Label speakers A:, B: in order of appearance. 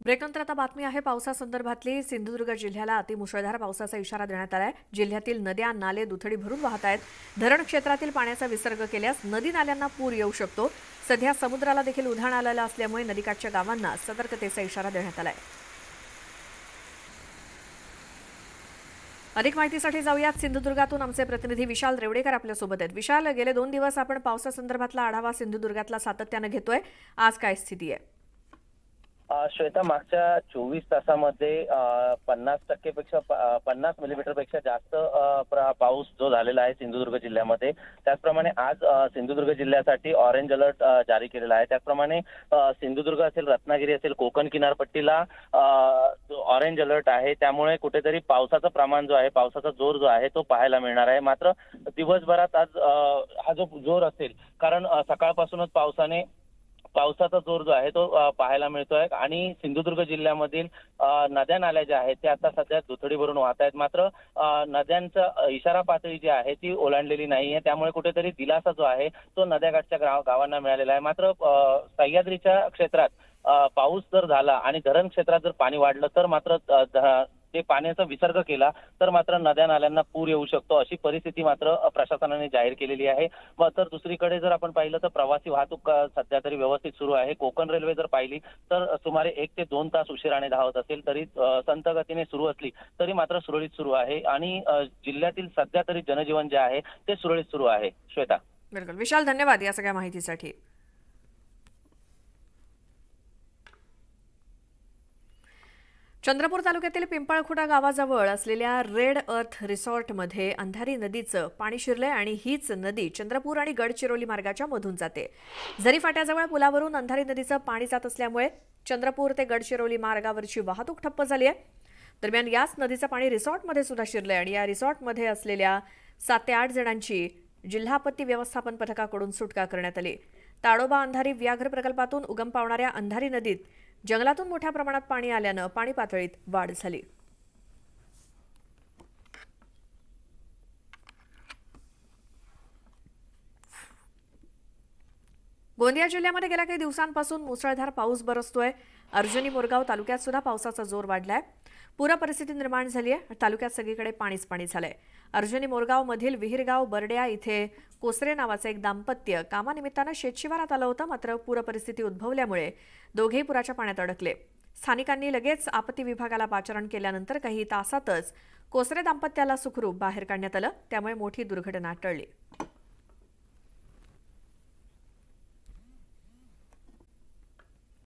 A: ब्रेकनंतर आता बातमी आहे पावसासंदर्भातली। सिंधुदुर्ग जिल्ह्याला अतिमुसळधार पावसाचा इशारा देण्यात आलाय। जिल्ह्यातील नद्या नाले दुथडी भरून वाहत आहेत। धरण क्षेत्रातील पाण्याचा विसर्ग केल्यास नदी नाल्यांना पूर येऊ शकतो। सध्या समुद्राला देखील उधाण आलेलं असल्यामुळे नदीकाठच्या गावांना सतर्कतेचा इशारा देण्यात आलाय। अधिक माहितीसाठी जाऊयात सिंधुदुर्गातून। आमचे प्रतिनिधी विशाल रेवडेकर आपल्यासोबत आहेत। विशाल, गेले 2 दिवस आपण पावसासंदर्भातला आढावा सिंधुदुर्गातला सातत्याने घेतोय। आज काय स्थिती आहे?
B: श्वेता, मागच्या 24 तासामध्ये 50% पेक्षा 50 मिलीमीटरपेक्षा जास्त पाऊस जो झालेला आहे सिंधुदुर्ग जिल्ह्यामध्ये। त्याचप्रमाणे आज सिंधुदुर्ग जिल्ह्यासाठी ऑरेंज अलर्ट जारी केलेला आहे। त्याचप्रमाणे सिंधुदुर्ग असेल, रत्नागिरी असेल, कोकण किनारपट्टीला ऑरेंज अलर्ट आहे। त्यामुळे कुठेतरी पावसाचं प्रमाण जो आहे, पावसाचा जोर जो आहे तो पाहायला मिळणार आहे। मात्र दिवसभरात आज हा जो जोर असेल, कारण सकाळपासूनच पावसाचा जोर जो आहे तो पाहायला मिळतोय आणि सिंधुदुर्ग जिल्ह्यामधील नद्या नाल्या ज्या आहेत त्या आता सध्या दुथडी भरून वाहत आहेत। मात्र नद्यांचा इशारा पातळी जी आहे ती ओलांडलेली नाहीये। त्यामुळे कुठेतरी दिलासा जो आहे तो नद्याकाठच्या गावांना मिळालेला आहे। मात्र सह्याद्रीच्या क्षेत्रात पाऊस जर झाला आणि धरण क्षेत्रात जर पाणी वाढलं तर मात्र ते पाण्याचा विसर्ग केला तर मात्र नद्या नाल्यांना पूर येऊ शकतो, अशी परिस्थिती मात्र प्रशासनाने जाहीर केलेली आहे। तर दुसरीकडे जर आपण पाहिलं तर प्रवासी वाहतूक सध्या तरी व्यवस्थित सुरू आहे। कोकण रेल्वे जर पाहिली तर सुमारे 1 ते 2 तास उशिराने धावत असेल तरी संथ गतीने सुरू असली तरी मात्र सुरळीत सुरू आहे आणि जिल्ह्यातील सध्या तरी जनजीवन जे आहे ते सुरळीत सुरू आहे। श्वेता,
A: बिलकुल विशाल, धन्यवाद या सगळ्या माहितीसाठी। चंद्रपूर तालुक्यातील पिंपळखुटा गावाजवळ असलेल्या रेड अर्थ रिसॉर्टमध्ये अंधारी नदीचं पाणी शिरलंय आणि हीच नदी चंद्रपूर आणि गडचिरोली मार्गाच्या मधून जाते। झरी फाट्याजवळ पुलावरून अंधारी नदीचं पाणी जात असल्यामुळे चंद्रपूर ते गडचिरोली मार्गावरची वाहतूक ठप्प झाली आहे। दरम्यान याच नदीचं पाणी रिसॉर्टमध्ये सुद्धा शिरलंय आणि या रिसॉर्टमध्ये असलेल्या 7 ते 8 जणांची जिल्हा आपत्ती व्यवस्थापन पथकाकडून सुटका करण्यात आली। ताडोबा अंधारी व्याघ्र प्रकल्पातून उगम पावणाऱ्या अंधारी नदीत जंगलातून मोठ्या प्रमाणात पाणी आल्यानं पाणी पातळीत वाढ झाली। गोंदिया जिल्ह्यामध्ये गेल्या काही दिवसांपासून मुसळधार पाऊस बरसतोय। अर्जुनी मोरगाव तालुक्यात सुद्धा पावसाचा जोर वाढलाय। पूर परिस्थिती निर्माण झाली आहे। तालुक्यात सगळीकडे पाणीच पाणी झालंय। अर्जुनी मोरगाव मधील विहिरगाव बरड्या इथे कोसरे नावाचे एक दाम्पत्य कामानिमित्तानं शेतशिवारात आलं होतं। मात्र पूर परिस्थिती उद्भवल्यामुळे दोघेही पुराच्या पाण्यात अडकले। स्थानिकांनी लगेच आपत्ती विभागाला पाचारण केल्यानंतर काही तासातच कोसरे दाम्पत्याला सुखरूप बाहेर काढण्यात आलं। त्यामुळे मोठी दुर्घटना टळली।